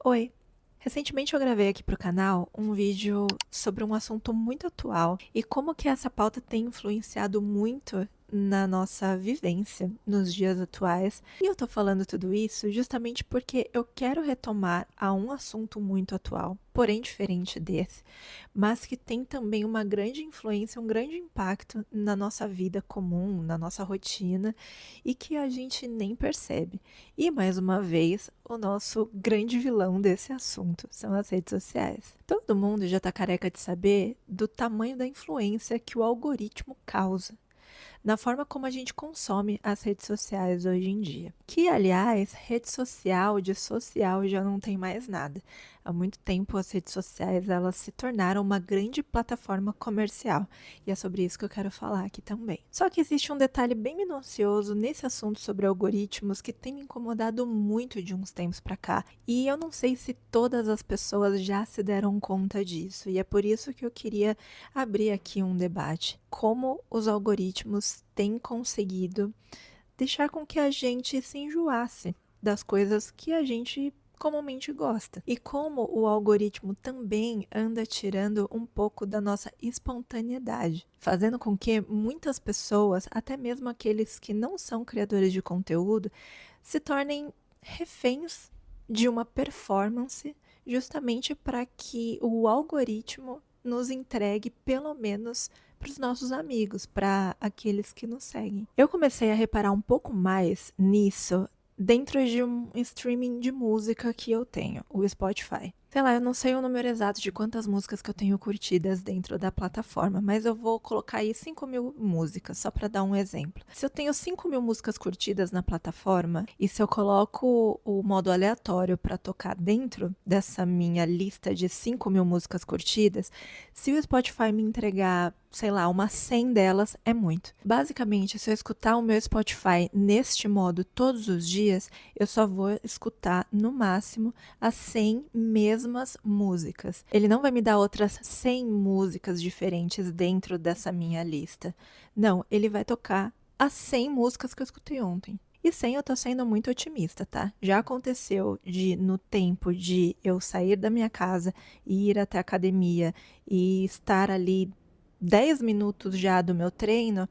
Oi! Recentemente eu gravei aqui para o canal um vídeo sobre um assunto muito atual e como que essa pauta tem influenciado muito na nossa vivência nos dias atuais. E eu tô falando tudo isso justamente porque eu quero retomar a um assunto muito atual, porém diferente desse, mas que tem também uma grande influência, um grande impacto na nossa vida comum, na nossa rotina e que a gente nem percebe. E mais uma vez, o nosso grande vilão desse assunto são as redes sociais. Todo mundo já tá careca de saber do tamanho da influência que o algoritmo causa na forma como a gente consome as redes sociais hoje em dia. Que, aliás, rede social de social já não tem mais nada. Há muito tempo as redes sociais elas se tornaram uma grande plataforma comercial e é sobre isso que eu quero falar aqui também. Só que existe um detalhe bem minucioso nesse assunto sobre algoritmos que tem me incomodado muito de uns tempos para cá e eu não sei se todas as pessoas já se deram conta disso e é por isso que eu queria abrir aqui um debate. Como os algoritmos têm conseguido deixar com que a gente se enjoasse das coisas que a gente comumente gosta. E como o algoritmo também anda tirando um pouco da nossa espontaneidade, fazendo com que muitas pessoas, até mesmo aqueles que não são criadores de conteúdo, se tornem reféns de uma performance justamente para que o algoritmo nos entregue pelo menos para os nossos amigos, para aqueles que nos seguem. Eu comecei a reparar um pouco mais nisso dentro de um streaming de música que eu tenho, o Spotify. Sei lá, eu não sei o número exato de quantas músicas que eu tenho curtidas dentro da plataforma, mas eu vou colocar aí 5.000 músicas, só para dar um exemplo. Se eu tenho 5.000 músicas curtidas na plataforma, e se eu coloco o modo aleatório para tocar dentro dessa minha lista de 5.000 músicas curtidas, se o Spotify me entregar, sei lá, umas 100 delas, é muito. Basicamente, se eu escutar o meu Spotify neste modo todos os dias, eu só vou escutar, no máximo, as 100 mesmas músicas. Ele não vai me dar outras 100 músicas diferentes dentro dessa minha lista. Não, ele vai tocar as 100 músicas que eu escutei ontem. E 100 eu tô sendo muito otimista, tá? Já aconteceu de, no tempo de eu sair da minha casa e ir até a academia e estar ali 10 minutos já do meu treino,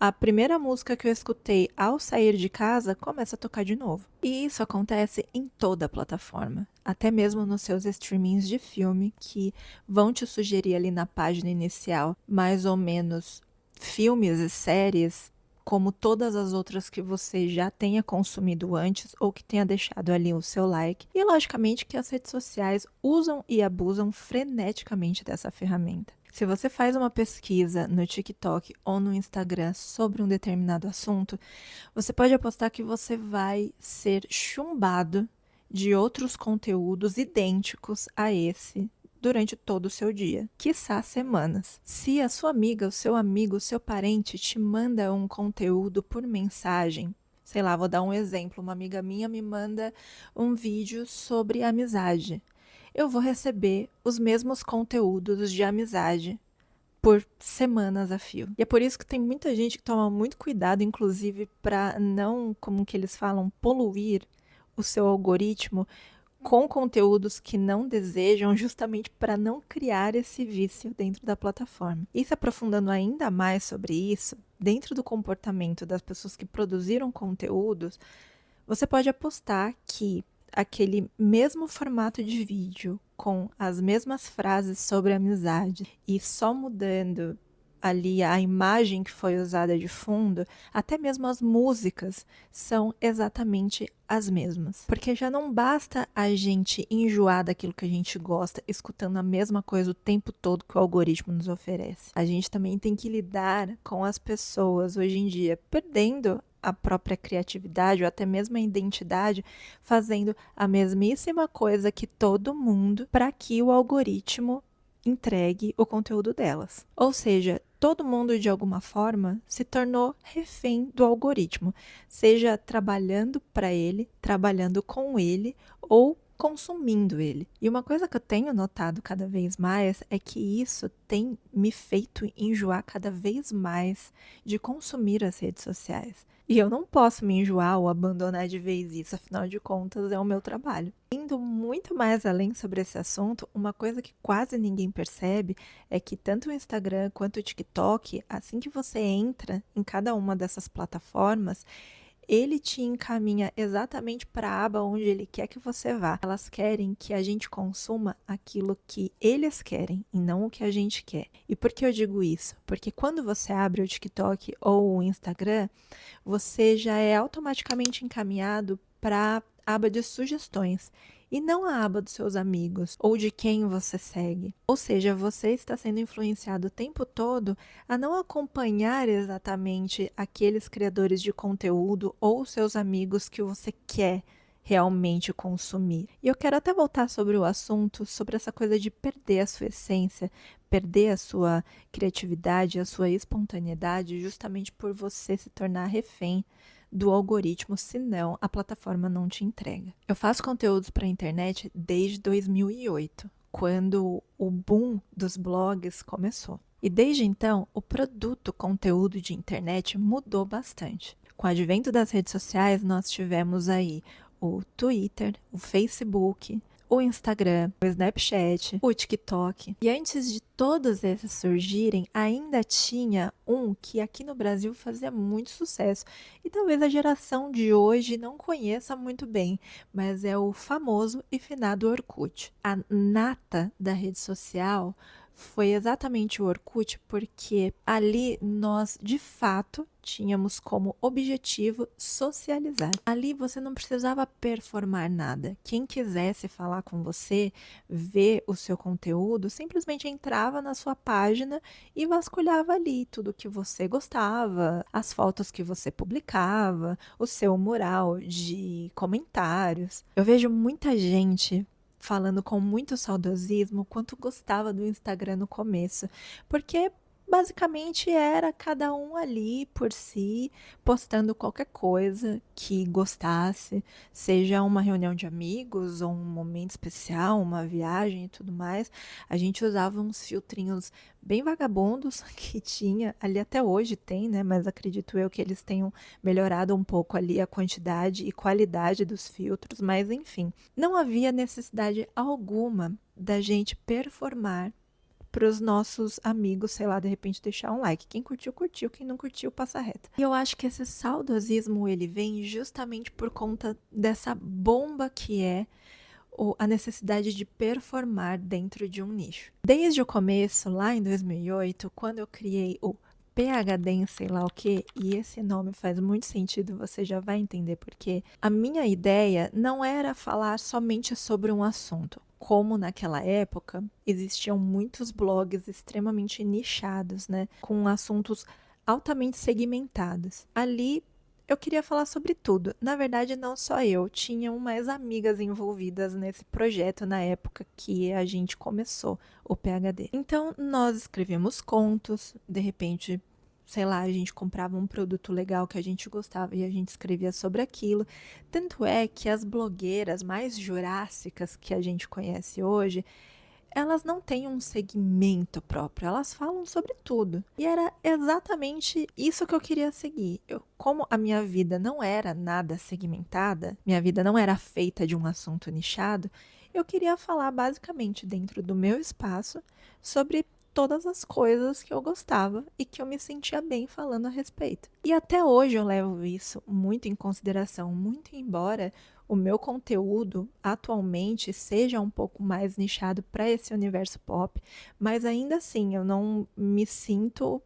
a primeira música que eu escutei ao sair de casa começa a tocar de novo. E isso acontece em toda a plataforma, até mesmo nos seus streamings de filme que vão te sugerir ali na página inicial mais ou menos filmes e séries como todas as outras que você já tenha consumido antes ou que tenha deixado ali o seu like. E logicamente que as redes sociais usam e abusam freneticamente dessa ferramenta. Se você faz uma pesquisa no TikTok ou no Instagram sobre um determinado assunto, você pode apostar que você vai ser chumbado de outros conteúdos idênticos a esse durante todo o seu dia, quiçá semanas. Se a sua amiga, o seu amigo, o seu parente te manda um conteúdo por mensagem, sei lá, vou dar um exemplo, uma amiga minha me manda um vídeo sobre amizade. Eu vou receber os mesmos conteúdos de amizade por semanas a fio. E é por isso que tem muita gente que toma muito cuidado, inclusive, para não, como que eles falam, poluir o seu algoritmo com conteúdos que não desejam, justamente para não criar esse vício dentro da plataforma. E se aprofundando ainda mais sobre isso, dentro do comportamento das pessoas que produziram conteúdos, você pode apostar que aquele mesmo formato de vídeo, com as mesmas frases sobre amizade e só mudando ali a imagem que foi usada de fundo, até mesmo as músicas são exatamente as mesmas. Porque já não basta a gente enjoar daquilo que a gente gosta, escutando a mesma coisa o tempo todo que o algoritmo nos oferece. A gente também tem que lidar com as pessoas hoje em dia, perdendo a própria criatividade ou até mesmo a identidade, fazendo a mesmíssima coisa que todo mundo para que o algoritmo entregue o conteúdo delas. Ou seja, todo mundo de alguma forma se tornou refém do algoritmo, seja trabalhando para ele, trabalhando com ele ou consumindo ele. E uma coisa que eu tenho notado cada vez mais é que isso tem me feito enjoar cada vez mais de consumir as redes sociais. E eu não posso me enjoar ou abandonar de vez isso, afinal de contas é o meu trabalho. Indo muito mais além sobre esse assunto, uma coisa que quase ninguém percebe é que tanto o Instagram quanto o TikTok, assim que você entra em cada uma dessas plataformas, ele te encaminha exatamente para a aba onde ele quer que você vá. Elas querem que a gente consuma aquilo que eles querem e não o que a gente quer. E por que eu digo isso? Porque quando você abre o TikTok ou o Instagram, você já é automaticamente encaminhado para a aba de sugestões e não a aba dos seus amigos ou de quem você segue. Ou seja, você está sendo influenciado o tempo todo a não acompanhar exatamente aqueles criadores de conteúdo ou seus amigos que você quer realmente consumir. E eu quero até voltar sobre o assunto, sobre essa coisa de perder a sua essência, perder a sua criatividade, a sua espontaneidade, justamente por você se tornar refém do algoritmo, senão a plataforma não te entrega. Eu faço conteúdos para a internet desde 2008, quando o boom dos blogs começou. E desde então, o produto conteúdo de internet mudou bastante. Com o advento das redes sociais, nós tivemos aí o Twitter, o Facebook, o Instagram, o Snapchat, o TikTok. E antes de todos esses surgirem, ainda tinha um que aqui no Brasil fazia muito sucesso. E talvez a geração de hoje não conheça muito bem, mas é o famoso e finado Orkut. A nata da rede social foi exatamente o Orkut, porque ali nós, de fato, tínhamos como objetivo socializar. Ali você não precisava performar nada. Quem quisesse falar com você, ver o seu conteúdo, simplesmente entrava na sua página e vasculhava ali tudo que você gostava, as fotos que você publicava, o seu mural de comentários. Eu vejo muita gente falando com muito saudosismo quanto gostava do Instagram no começo, porque basicamente era cada um ali por si, postando qualquer coisa que gostasse, seja uma reunião de amigos ou um momento especial, uma viagem e tudo mais. A gente usava uns filtrinhos bem vagabundos que tinha, ali até hoje tem, né? Mas acredito eu que eles tenham melhorado um pouco ali a quantidade e qualidade dos filtros, mas enfim, não havia necessidade alguma da gente performar para os nossos amigos, sei lá, de repente deixar um like. Quem curtiu, curtiu. Quem não curtiu, passa reto. E eu acho que esse saudosismo, ele vem justamente por conta dessa bomba que é a necessidade de performar dentro de um nicho. Desde o começo, lá em 2008, quando eu criei o PhD em sei lá o que, e esse nome faz muito sentido, você já vai entender porque a minha ideia não era falar somente sobre um assunto. Como naquela época existiam muitos blogs extremamente nichados, né, com assuntos altamente segmentados. Ali eu queria falar sobre tudo. Na verdade, não só eu, tinham mais amigas envolvidas nesse projeto na época que a gente começou o PhD. Então, nós escrevíamos contos, de repente, sei lá, a gente comprava um produto legal que a gente gostava e a gente escrevia sobre aquilo. Tanto é que as blogueiras mais jurássicas que a gente conhece hoje, elas não têm um segmento próprio, elas falam sobre tudo. E era exatamente isso que eu queria seguir. Como a minha vida não era nada segmentada, minha vida não era feita de um assunto nichado, eu queria falar basicamente dentro do meu espaço sobre todas as coisas que eu gostava e que eu me sentia bem falando a respeito. E até hoje eu levo isso muito em consideração, muito embora o meu conteúdo atualmente seja um pouco mais nichado para esse universo pop, mas ainda assim eu não me sinto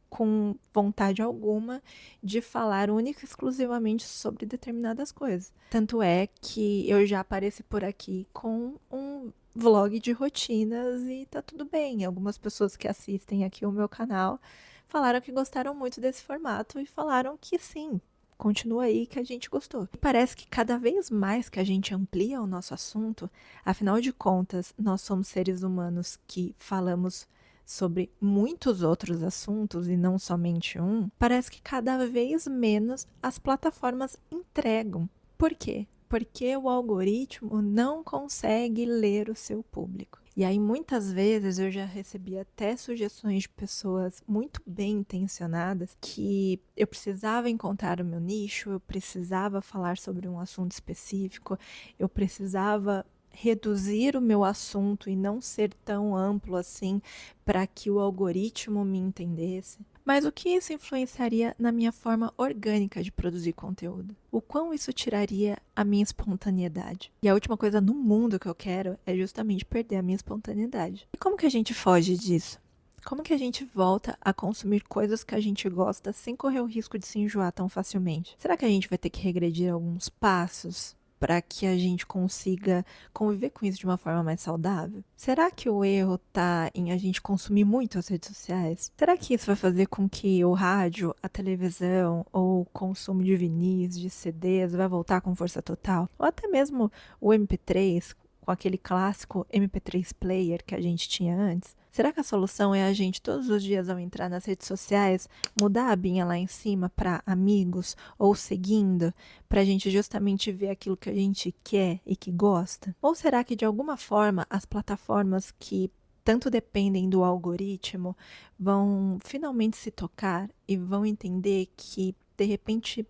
com vontade alguma de falar única e exclusivamente sobre determinadas coisas. Tanto é que eu já apareci por aqui com um vlog de rotinas e tá tudo bem. Algumas pessoas que assistem aqui o meu canal falaram que gostaram muito desse formato e falaram que sim, continua aí que a gente gostou. E parece que cada vez mais que a gente amplia o nosso assunto, afinal de contas, nós somos seres humanos que falamos sobre muitos outros assuntos e não somente um, parece que cada vez menos as plataformas entregam. Por quê? Porque o algoritmo não consegue ler o seu público. E aí, muitas vezes, eu já recebi até sugestões de pessoas muito bem intencionadas que eu precisava encontrar o meu nicho, eu precisava falar sobre um assunto específico, eu precisava reduzir o meu assunto e não ser tão amplo assim para que o algoritmo me entendesse. Mas o que isso influenciaria na minha forma orgânica de produzir conteúdo? O quão isso tiraria a minha espontaneidade? E a última coisa no mundo que eu quero é justamente perder a minha espontaneidade. E como que a gente foge disso? Como que a gente volta a consumir coisas que a gente gosta sem correr o risco de se enjoar tão facilmente? Será que a gente vai ter que regredir alguns passos para que a gente consiga conviver com isso de uma forma mais saudável? Será que o erro está em a gente consumir muito as redes sociais? Será que isso vai fazer com que o rádio, a televisão ou o consumo de vinis, de CDs vai voltar com força total? Ou até mesmo o MP3, com aquele clássico MP3 player que a gente tinha antes? Será que a solução é a gente, todos os dias ao entrar nas redes sociais, mudar a abinha lá em cima para amigos ou seguindo, para a gente justamente ver aquilo que a gente quer e que gosta? Ou será que de alguma forma as plataformas que tanto dependem do algoritmo vão finalmente se tocar e vão entender que, de repente,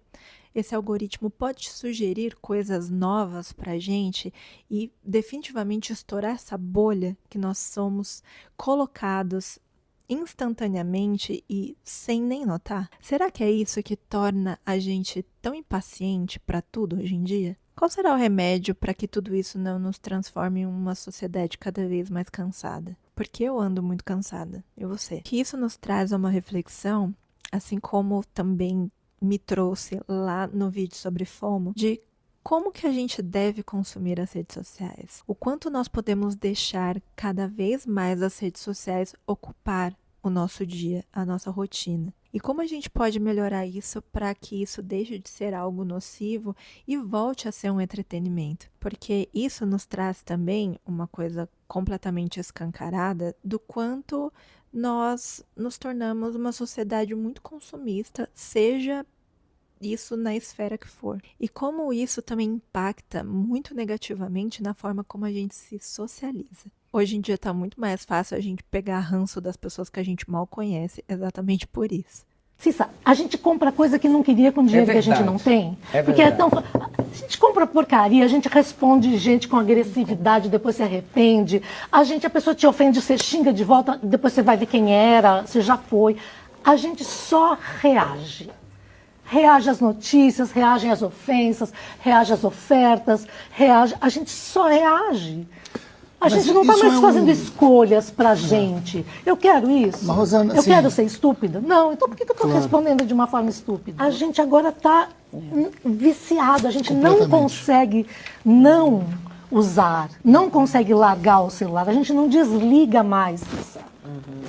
esse algoritmo pode sugerir coisas novas para a gente e definitivamente estourar essa bolha que nós somos colocados instantaneamente e sem nem notar? Será que é isso que torna a gente tão impaciente para tudo hoje em dia? Qual será o remédio para que tudo isso não nos transforme em uma sociedade cada vez mais cansada? Porque eu ando muito cansada, e você? Que isso nos traz a uma reflexão, assim como também me trouxe lá no vídeo sobre FOMO, de como que a gente deve consumir as redes sociais. O quanto nós podemos deixar cada vez mais as redes sociais ocupar o nosso dia, a nossa rotina. E como a gente pode melhorar isso para que isso deixe de ser algo nocivo e volte a ser um entretenimento. Porque isso nos traz também uma coisa completamente escancarada do quanto nós nos tornamos uma sociedade muito consumista, seja isso na esfera que for. E como isso também impacta muito negativamente na forma como a gente se socializa. Hoje em dia está muito mais fácil a gente pegar ranço das pessoas que a gente mal conhece, exatamente por isso. Cissa, a gente compra coisa que não queria com dinheiro que a gente não tem. Porque é tão. A gente compra porcaria, a gente responde gente com agressividade, depois se arrepende. A pessoa te ofende, você xinga de volta, depois você vai ver quem era, você já foi. A gente só reage. Reage às notícias, reage às ofensas, reage às ofertas, reage. A gente só reage. A gente não está mais fazendo escolhas para a gente. Eu quero isso? Mas, Rosana, eu sim. quero ser estúpida? Não, então por que eu estou respondendo de uma forma estúpida? A gente agora está viciado, a gente não consegue não usar, não consegue largar o celular, a gente não desliga mais.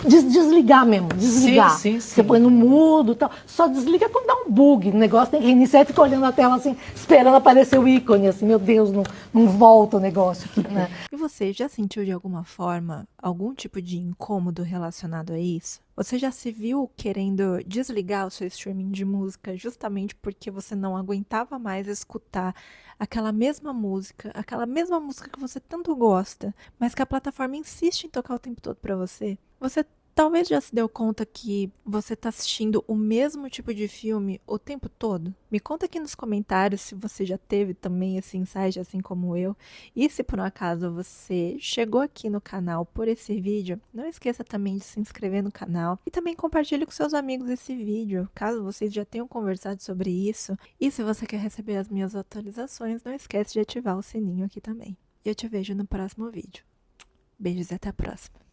Desligar mesmo, desligar. Sim. Você põe no mudo e tal. Só desliga quando dá um bug. O negócio tem que reiniciar e fica olhando a tela assim, esperando aparecer o ícone, assim, meu Deus, não volta o negócio aqui, né? E você já sentiu de alguma forma algum tipo de incômodo relacionado a isso? Você já se viu querendo desligar o seu streaming de música justamente porque você não aguentava mais escutar aquela mesma música que você tanto gosta, mas que a plataforma insiste em tocar o tempo todo pra você? Você talvez já se deu conta que você está assistindo o mesmo tipo de filme o tempo todo? Me conta aqui nos comentários se você já teve também esse insight, assim como eu. E se por um acaso você chegou aqui no canal por esse vídeo, não esqueça também de se inscrever no canal e também compartilhe com seus amigos esse vídeo, caso vocês já tenham conversado sobre isso. E se você quer receber as minhas atualizações, não esquece de ativar o sininho aqui também. E eu te vejo no próximo vídeo. Beijos e até a próxima.